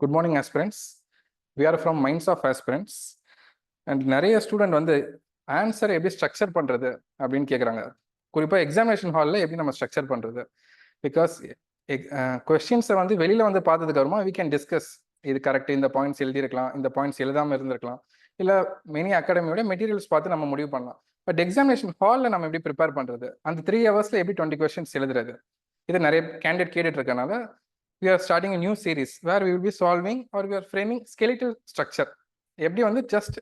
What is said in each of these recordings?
Good morning, aspirants. We are from Minds of Aspirants. And நிறைய student வந்து ஆன்சரை எப்படி ஸ்ட்ரக்சர் பண்ணுறது அப்படின்னு கேட்குறாங்க. குறிப்பாக எக்ஸாமினேஷன் ஹாலில் எப்படி நம்ம ஸ்ட்ரக்சர் பண்ணுறது? பிகாஸ் கொஸ்டின்ஸை வந்து வெளியில் வந்து பார்த்ததுக்கு அப்புறமா வி கேன் டிஸ்கஸ் இது கரெக்ட், இந்த பாயிண்ட்ஸ் எழுதியிருக்கலாம், இந்த பாயிண்ட்ஸ் எழுதாமல் இருந்திருக்கலாம், இல்லை மெனி அகாடமியோட மெட்டீரியல்ஸ் பார்த்து நம்ம முடிவு பண்ணலாம். பட் எக்ஸாமினேஷன் ஹாலில் நம்ம எப்படி ப்ரிப்பேர் பண்ணுறது? அந்த 3 ஹவர்ஸில் எப்படி 20 கொஸ்டின்ஸ் எழுதுறது? இது நிறைய கேண்டிடேட் கேட்டுட்டு இருக்கனால we are starting a new series where we will be solving or we are framing skeletal structure. எப்படி வந்து ஜஸ்ட்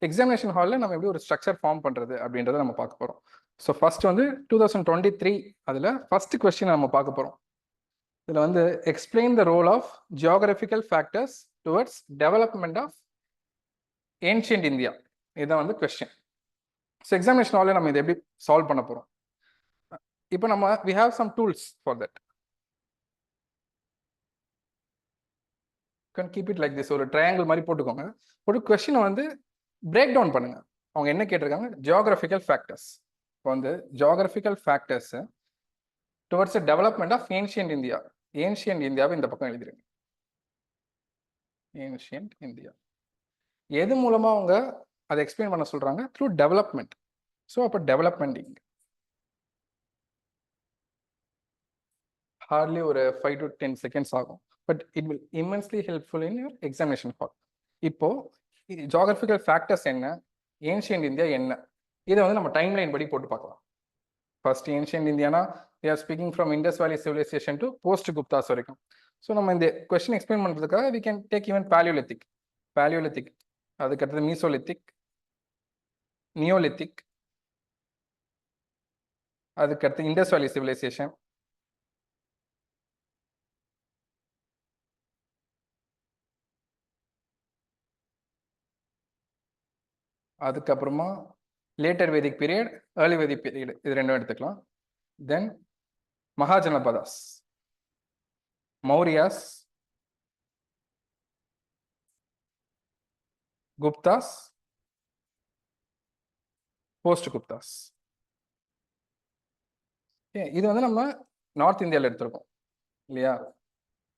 எக்ஸாமினேஷன் ஹாலில் நம்ம எப்படி ஒரு ஸ்ட்ரக்சர் ஃபார்ம் பண்ணுறது அப்படின்றத நம்ம பார்க்க போகிறோம். ஸோ ஃபர்ஸ்ட் வந்து 2023 அதில் ஃபர்ஸ்ட் கொஸ்டின் நம்ம பார்க்க போகிறோம். இதில் வந்து explain the role of geographical factors towards development of ancient India. இதுதான் வந்து கொஸ்டின். ஸோ எக்ஸாமினேஷன் ஹாலில் நம்ம இதை எப்படி சால்வ் பண்ண போகிறோம்? இப்போ நம்ம we have some tools for that. Can keep it like this. ஒரு ட்ரையாங்கிள் மாதிரி போட்டுக்கோங்க. ஒரு கொஸ்டினை வந்து பிரேக் டவுன் பண்ணுங்க. அவங்க என்ன கேட்டிருக்காங்க? Geographical factors. இப்போ வந்து geographical factors towards development of ancient India. Ancient இந்தியாவை இந்த பக்கம் எழுதிருங்க. ஏன்ஷியன்ட் இந்தியா எது மூலமா அவங்க அதை எக்ஸ்பிளைன் பண்ண சொல்றாங்க? Through development. ஸோ அப்போ டெவலப்மெண்ட் இங்க ஹார்ட்லி ஒரு 5 to 10 seconds ஆகும். But it will immensely helpful in your examination hall. இப்போ ஜியோகிராஃபிக்கல் ஃபேக்டர்ஸ் என்ன, ஏன்ஷியன்ட் இந்தியா என்ன, இதை வந்து நம்ம டைம் லைன் படி போட்டு பார்க்கலாம். First ancient Indiana we are speaking from Indus Valley civilization to post Guptas வரைக்கும். ஸோ நம்ம இந்த கொஸ்டின் எக்ஸ்பிளைன் பண்ணுறதுக்காக we can take even Paleolithic, அதுக்கடுத்தது மீசோலித்திக், நியோலித்திக், அதுக்கடுத்து இண்டஸ் வேலி சிவிலைசேஷன், அதுக்கப்புறமா later Vedic period, early Vedic period, இது ரெண்டும் எடுத்துக்கலாம். தென் மகாஜனபதாஸ், மௌரியாஸ், குப்தாஸ், போஸ்ட் குப்தாஸ். இது வந்து நம்ம நார்த் இந்தியாவில் எடுத்திருக்கோம் இல்லையா?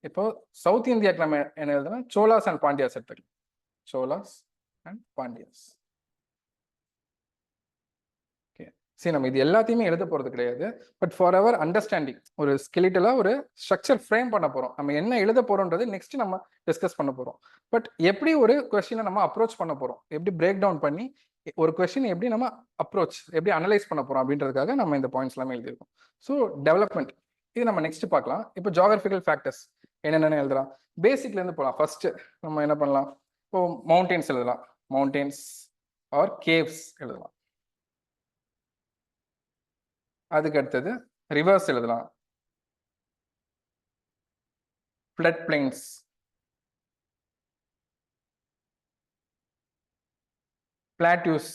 இப்போ சவுத் இந்தியாவுக்கு நம்ம என்ன எழுதுனா சோலாஸ் அண்ட் பாண்டியாஸ் எடுத்துக்கலாம். சோலாஸ் அண்ட் பாண்டியாஸ். சரி, நம்ம இது எல்லாத்தையுமே எழுத போகிறது கிடையாது. பட் ஃபார் அவர் அண்டர்ஸ்டாண்டிங் ஒரு ஸ்கெலிட்டலாக ஒரு ஸ்ட்ரக்சர் ஃப்ரேம் பண்ண போகிறோம். நம்ம என்ன எழுத போகிறோன்றது நெக்ஸ்ட் நம்ம டிஸ்கஸ் பண்ண போகிறோம். பட் எப்படி ஒரு கொஸ்டினை நம்ம அப்ரோச் பண்ண போகிறோம், எப்படி பிரேக் டவுன் பண்ணி ஒரு கொஸ்டின் எப்படி நம்ம அப்ரோச் எப்படி அனலைஸ் பண்ண போகிறோம் அப்படின்றதுக்காக நம்ம இந்த பாயிண்ட்ஸ் எல்லாமே எழுதியிருக்கோம். ஸோ டெவலப்மெண்ட் இது நம்ம நெக்ஸ்ட் பார்க்கலாம். இப்போ ஜியோகிராஃபிக்கல் ஃபேக்டர்ஸ் என்னென்னு எழுதலாம். பேசிக்லேருந்து போகலாம். ஃபர்ஸ்ட் நம்ம என்ன பண்ணலாம்? இப்போ மவுண்டெயின்ஸ் எழுதலாம். மவுண்டெயின்ஸ் ஆர் கேவ்ஸ் எழுதலாம். அதுக்கு அடுத்தது ரிவர்ஸ் எழுதலாம். ஃப்ளட் பிளைன்ஸ், பிளாட்யூஸ்,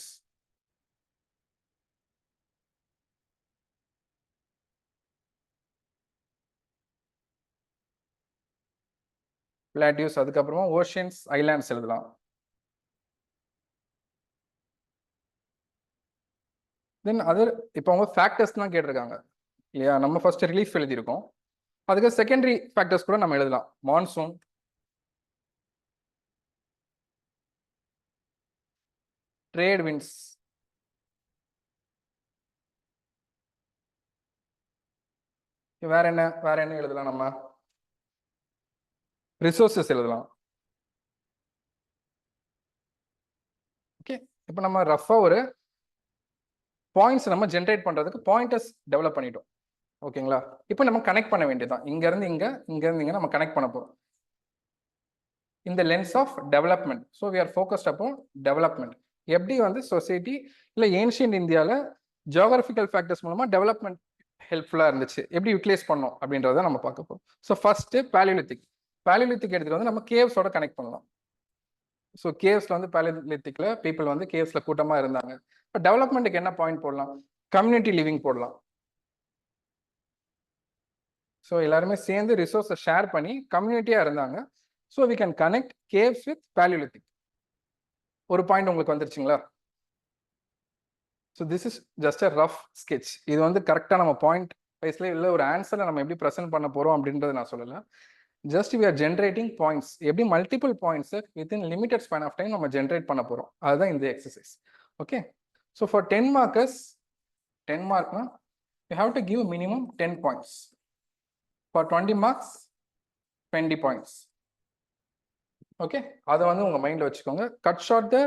அதுக்கப்புறமா ஓஷன்ஸ், ஐலாண்ட்ஸ் எழுதலாம். தென் அதர் இப்போ அவங்க ஃபேக்டர்ஸ் தான் கேட்டிருக்காங்க இல்லையா? நம்ம ஃபர்ஸ்ட் ரிலீஃப் எழுதியிருக்கோம். அதுக்கு செகண்டரி ஃபேக்டர்ஸ் கூட நம்ம எழுதலாம். மான்சூன், ட்ரேட் விண்ட்ஸ், வேற என்ன எழுதலாம்? நம்ம ரிசோர்சஸ் எழுதலாம். ஓகே, இப்போ நம்ம ரஃபா ஒரு பாயிண்ட்ஸ் நம்ம ஜென்ரேட் பண்றதுக்கு பாயிண்டர்ஸ் டெவலப் பண்ணிட்டோம். ஓகேங்களா? இப்போ நம்ம கனெக்ட் பண்ண வேண்டியதுதான். இங்க இருந்து இங்க நம்ம கனெக்ட் பண்ண போறோம் இந்த lens of development. So we are focused அப்போ டெவலப்மெண்ட். எப்படி வந்து சொசைட்டி இல்லை ஏன்ஷியன்ட் இந்தியாவில் ஜியோகிராஃபிக்கல் ஃபேக்டர்ஸ் மூலமா டெவலப்மெண்ட் ஹெல்ப்ஃபுல்லாக இருந்துச்சு, எப்படி யூட்டிலைஸ் பண்ணோம் அப்படின்றத நம்ம பார்க்க போறோம். ஸோ ஃபர்ஸ்ட் பேலியோலித்திக் எடுத்துட்டு வந்து நம்ம கேவ்ஸோட கனெக்ட் பண்ணலாம். ஸோ கேவ்ஸ்ல வந்து பேலியோலித்திக்ல பீப்புள் வந்து கேவ்ஸ்ல கூட்டமா இருந்தாங்க. இப்போ டெவலப்மெண்ட்டுக்கு என்ன பாயிண்ட் போடலாம்? கம்யூனிட்டி லிவிங் போடலாம். ஸோ எல்லாருமே சேர்ந்து ரிசோர்ஸை ஷேர் பண்ணி கம்யூனிட்டியாக இருந்தாங்க. So we can connect caves with பேலியோலித்திக். ஒரு பாயிண்ட் உங்களுக்கு வந்துருச்சுங்களா? So this is just a rough sketch. இது வந்து கரெக்டாக நம்ம பாயிண்ட் வைஸ்ல இல்லை ஒரு ஆன்சரை நம்ம எப்படி ப்ரெசென்ட் பண்ண போகிறோம் அப்படின்றது நான் சொல்லலை. Just we are generating points. எப்படி multiple points within limited span of time நம்ம ஜென்ரேட் பண்ண போறோம், அதுதான் இந்த exercise. Okay, so for 10 markers 10 மார்க்னா you have to give minimum 10 points. For 20 marks 20 points. Okay, அதை வந்து உங்க மைண்ட்ல வச்சுக்கோங்க. Cut short the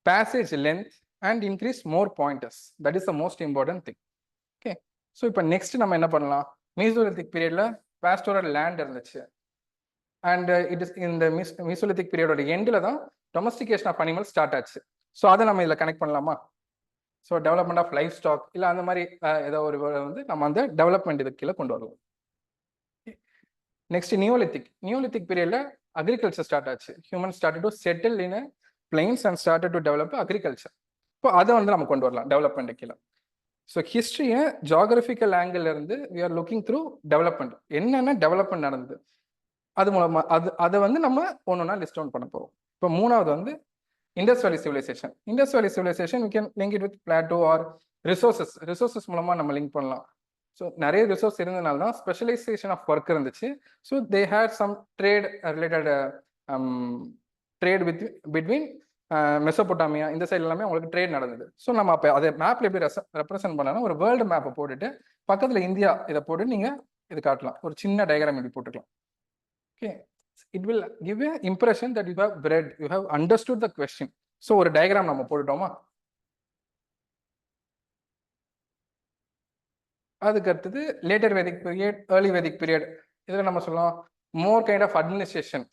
passage length and increase more pointers. That is the most important thing. Okay, so இப்போ next நம்ம என்ன பண்ணலாம், மீசோலித்திக் பீரியட்ல பாஸ்டோரல் லேண்ட் இருந்துச்சு, அண்ட் இட் இஸ் இந்த மீசோலித்திக் பீரியடோட எண்டில் தான் டொமஸ்டிகேஷன் ஆஃப் அனிமல் ஸ்டார்ட் ஆச்சு. ஸோ அதை நம்ம இதில் கனெக்ட் பண்ணலாமா? So development of livestock இல்லை அந்த மாதிரி ஏதோ ஒரு வந்து நம்ம அந்த டெவலப்மெண்ட் இது கீழே கொண்டு வரலாம். நெக்ஸ்ட் நியோலித்திக் பீரியட்ல அக்ரிகல்ச்சர் ஸ்டார்ட் ஆச்சு. Human started to settle in plains and started to develop agriculture. இப்போ அதை வந்து நம்ம கொண்டு வரலாம் டெவலப்மெண்ட் கீழே. ஸோ ஹிஸ்ட்ரியை ஜியாகிரபிக்கல் ஆங்கிள் இருந்து we are looking through development, என்னென்ன டெவலப்மெண்ட் நடந்தது அது மூலமா அதை வந்து நம்ம ஒன்னொன்னா லிஸ்ட் டவுன் பண்ண போறோம். இப்போ மூணாவது வந்து Indus valley civilisation. Indus valley civilisation we can link it with plateau or resources மூலமா நம்ம லிங்க் பண்ணலாம். ஸோ நிறைய ரிசோர்ஸ் இருந்ததுனால தான் ஸ்பெஷலைசேஷன் ஆஃப் ஒர்க் இருந்துச்சு. So they had some trade related trade between Mesopotamia இந்த சைடு எல்லாமே உங்களுக்கு ட்ரேட் நடந்தது. ஸோ நம்ம அப்போ அதை மேப்ல எப்படி ரெப்ரசென்ட் பண்ணலாம், ஒரு வேர்ல்டு மேப்பை போட்டுட்டு பக்கத்தில் இந்தியா இதை போட்டு நீங்கள் இது காட்டலாம், ஒரு சின்ன டயக்ராம் இப்படி போட்டுக்கலாம். Okay, it will give a impression that you have read, you have understood the question. So ஒரு டயக்ராம் நம்ம போட்டுட்டோமா? அதுக்கு அடுத்தது later Vedic period, early Vedic period. இதில் நம்ம சொல்லலாம் மோர் கைண்ட் ஆஃப் அட்மினிஸ்ட்ரேஷன்,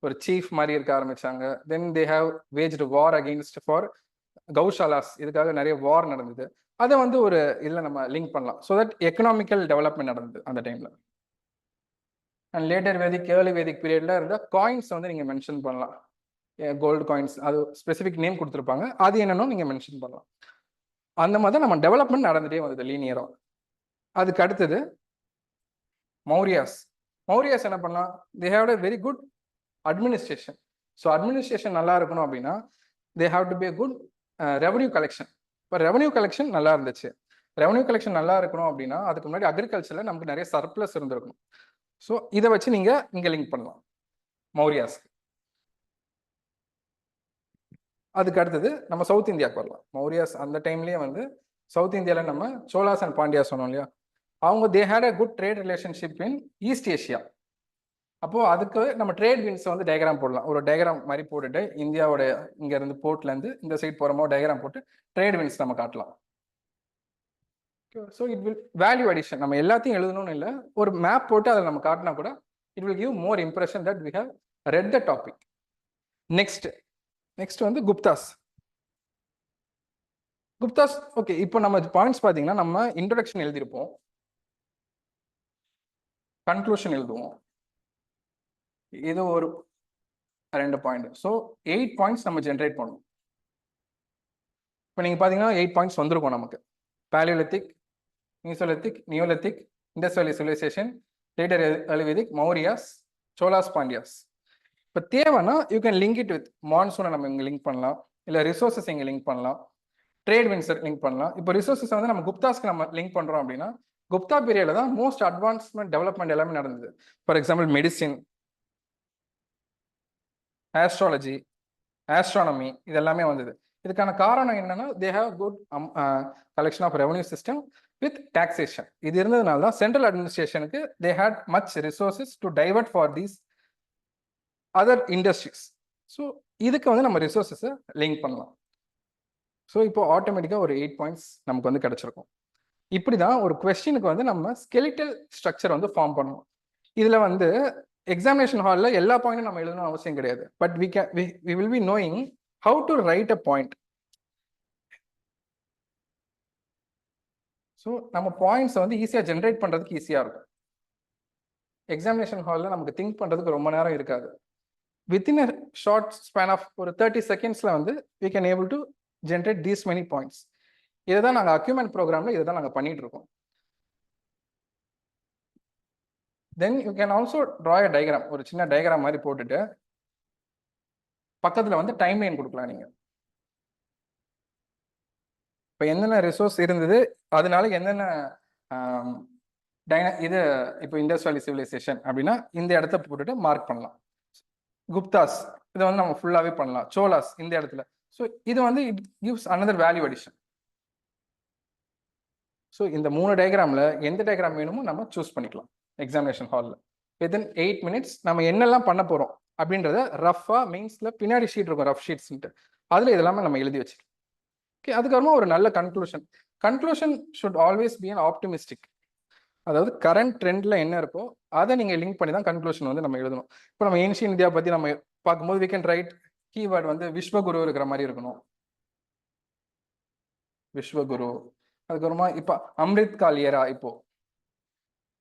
ஒரு சீஃப் மாதிரி இருக்க ஆரம்பிச்சாங்க. Then they have waged war against for கௌஷாலாஸ், இதுக்காக நிறைய வார் நடந்தது. அதை வந்து ஒரு இதில் நம்ம லிங்க் பண்ணலாம். ஸோ தட் எக்கனாமிக்கல் டெவலப்மெண்ட் நடந்தது அந்த டைம்ல. அண்ட் லேட்டர் வேதிக் ஏர்லி வேதிக் பீரியட்ல இருந்த காயின்ஸ் வந்து நீங்கள் மென்ஷன் பண்ணலாம். கோல்டு காயின்ஸ், அது ஸ்பெசிஃபிக் நேம் கொடுத்துருப்பாங்க, அது என்னன்னு நீங்கள் மென்ஷன் பண்ணலாம். அந்த மாதிரி நம்ம டெவலப்மெண்ட் நடந்துகிட்டே வந்தது லீனியரா. அதுக்கு அடுத்தது மௌரியாஸ் என்ன பண்ணலாம், they have a very good administration. So administration நல்லா இருக்கணும் அப்படின்னா they have to be a good revenue collection. இப்போ ரெவன்யூ கலெக்ஷன் நல்லா இருந்துச்சு. ரெவன்யூ கலெக்ஷன் நல்லா இருக்கணும் அப்படின்னா அதுக்கு முன்னாடி அக்ரிகல்ச்சர்ல நமக்கு நிறைய சர்ப்ளஸ் இருந்திருக்கும். ஸோ இதை வச்சு நீங்க இங்க லிங்க் பண்ணலாம் மௌரியாஸ். அதுக்கு அடுத்தது நம்ம சவுத் இந்தியாவுக்கு வரலாம். மௌரியாஸ் அந்த டைம்லயே வந்து சவுத் இந்தியாவில் நம்ம சோலாஸ் அண்ட் பாண்டியா சொன்னோம் இல்லையா, அவங்க they had a good trade relationship in East Asia. அப்போ அதுக்கு நம்ம ட்ரேட் வின்ஸ் வந்து டயக்ராம் போடலாம். ஒரு டயக்ராம் மாதிரி போட்டுட்டு இந்தியாவோட இங்க இருந்து போர்ட்ல இருந்து இந்த சைட் போறமோ டயக்ராம் போட்டு ட்ரேட் வின்ஸ் நம்ம காட்டலாம். So it will value addition. நம்ம எல்லாத்தையும் எழுதணும்னு இல்லை, ஒரு மேப் போட்டு அதை நம்ம காட்டினா கூட it will give more impression that we have read the topic. Next வந்து குப்தாஸ். ஓகே, இப்போ நம்ம பாயிண்ட்ஸ் பார்த்தீங்கன்னா நம்ம இன்ட்ரோடக்ஷன் எழுதியிருப்போம், கன்க்ளூஷன் எழுதுவோம், இது ஒரு 2 பாயிண்ட். ஸோ 8 பாயிண்ட்ஸ் நம்ம ஜென்ரேட் பண்ணுவோம். இப்போ நீங்கள் பார்த்தீங்கன்னா 8 பாயிண்ட்ஸ் வந்திருக்கும் நமக்கு. Palaeolithic, Mesolithic, Neolithic, Indus valley civilisation, later early Vedic, Mauryas, Cholas, Pandyas. இப்போ தேவைன்னா you can link it with மான்சூனை நம்ம இங்கே லிங்க் பண்ணலாம், இல்லை ரிசோர்ஸஸ் இங்கே லிங்க் பண்ணலாம், ட்ரேட் வின்ஸை லிங்க் பண்ணலாம். இப்போ ரிசோர்ஸஸ் வந்து நம்ம குப்தாஸ்க்கு நம்ம லிங்க் பண்ணுறோம் அப்படின்னா குப்தா பீரியட்ல தான் மோஸ்ட் அட்வான்ஸ்மெண்ட் டெவலப்மெண்ட் எல்லாமே நடந்தது. For example medicine, astrology, astronomy, இது எல்லாமே வந்தது. இதுக்கான காரணம் என்னன்னா they have good collection of revenue system with taxation. இது இருந்ததுனால தான் சென்ட்ரல் அட்மினிஸ்ட்ரேஷனுக்கு they had much resources to divert for these other industries. So இதுக்கு வந்து நம்ம ரிசோர்ஸஸை லிங்க் பண்ணலாம். ஸோ இப்போ ஆட்டோமேட்டிக்காக ஒரு 8 பாயிண்ட்ஸ் நமக்கு வந்து கிடைச்சிருக்கும். இப்படி தான் ஒரு கொஸ்டினுக்கு வந்து நம்ம ஸ்கெலிட்டல் ஸ்ட்ரக்சர் வந்து ஃபார்ம் பண்ணுவோம். இதில் வந்து எக்ஸாமினேஷன் ஹாலில் எல்லா பாயிண்ட்டும் நம்ம எழுதணும் அவசியம் கிடையாது. But we will be knowing how to write a point. So நம்ம பாயிண்ட்ஸை வந்து ஈஸியாக ஜென்ரேட் பண்ணுறதுக்கு ஈஸியாக இருக்கும். எக்ஸாமினேஷன் ஹாலில் நமக்கு திங்க் பண்ணுறதுக்கு ரொம்ப நேரம் இருக்காது. Within a short span of ஒரு 30 செகண்ட்ஸில் வந்து we can able to generate these many points. இதை தான் நாங்கள் அக்யூமெண்ட் ப்ரோக்ராமில் இதை தான் நாங்கள் பண்ணிட்டு இருக்கோம். Then you can also draw a diagram, ஒரு சின்ன டயக்ராம் மாதிரி போட்டுட்டு பக்கத்தில் வந்து டைம் லைன் கொடுக்கலாம். நீங்கள் இப்போ என்னென்ன ரிசோர்ஸ் இருந்தது, அதனால என்னென்ன இது இப்போ இண்டஸ் வேலி சிவிலைசேஷன் அப்படின்னா இந்த இடத்த போட்டுட்டு மார்க் பண்ணலாம். குப்தாஸ் இதை வந்து நம்ம ஃபுல்லாகவே பண்ணலாம். சோலாஸ் இந்த இடத்துல. ஸோ இது வந்து it gives another value addition. So இந்த 3 டயக்ராமில் எந்த டயக்ராம் வேணுமோ நம்ம சூஸ் பண்ணிக்கலாம் எக்ஸாமினேஷன் ஹாலில். வித்தின் 8 minutes நம்ம என்னெல்லாம் பண்ண போகிறோம் அப்படின்றத ரஃபாக மெயின்ஸில் பின்னாடி ஷீட் இருக்கும், ரஃப் ஷீட்ஸ்ன்ட்டு, அதில் இதெல்லாமே நம்ம எழுதி வச்சுக்கலாம். ஓகே, அதுக்கப்புறமா ஒரு நல்ல conclusion should always be an optimistic. அதாவது கரண்ட் ட்ரெண்டில் என்ன இருக்கோ அதை நீங்கள் லிங்க் பண்ணி தான் கன்க்ளூஷன் வந்து நம்ம எழுதணும். இப்போ நம்ம ஏன்ஷியன் இந்தியா பற்றி நம்ம பார்க்கும்போது we can write கீவேர்ட் வந்து விஸ்வகுரு இருக்கிற மாதிரி இருக்கணும். விஸ்வகுரு. அதுக்கப்புறமா இப்போ அம்ரித் கால் ஏரா இப்போ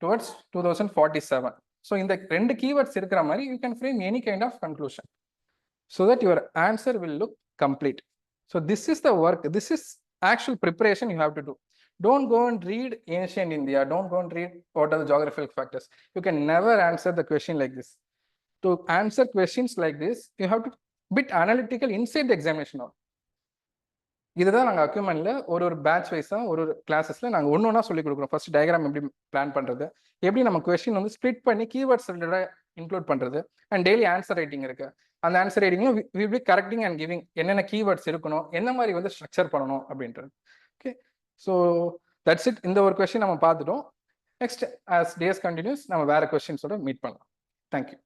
டுவர்ட்ஸ் 2047. ஸோ இந்த 2 keywords இருக்கிற மாதிரி you can frame any kind of conclusion so that your answer will look complete. So this is the work, this is actual preparation you have to do. Don't go and read ancient India. Don't go and read what are the geographical factors. You can never answer the question like this. To answer questions like this, you have to bit analytical inside the examination hall. இதுதான் நாங்கள் அக்யூமெண்ட்ல ஒரு batch வைஸாக ஒரு கிளாஸஸ்ல நாங்கள் ஒன்று ஒன்றா சொல்லி கொடுக்குறோம். ஃபர்ஸ்ட் டயக்ராம் எப்படி பிளான் பண்ணுறது, எப்படி நம்ம கொஸ்டின் வந்து ஸ்ப்ளிட் பண்ணி கீவேர்ட்ஸ் ரிலேட்டடாக இன்க்ளூட் பண்ணுறது, அண்ட் டெய்லி ஆன்சர் ரைட்டிங் இருக்கு. அந்த ஆன்சர் ரைட்டிங்கும் will be correcting and giving என்னென்ன கீவேர்ட்ஸ் இருக்கணும், என்ன மாதிரி வந்து ஸ்ட்ரக்சர் பண்ணணும் அப்படின்றது. Okay, so that's it. இந்த ஒரு கொஸ்டின் நம்ம பார்த்துட்டோம். நெக்ஸ்ட் ஆஸ் டேஸ் கண்டினியூஸ் நம்ம வேற கொஸ்டின்ஸோட மீட் பண்ணலாம். தேங்க்யூ.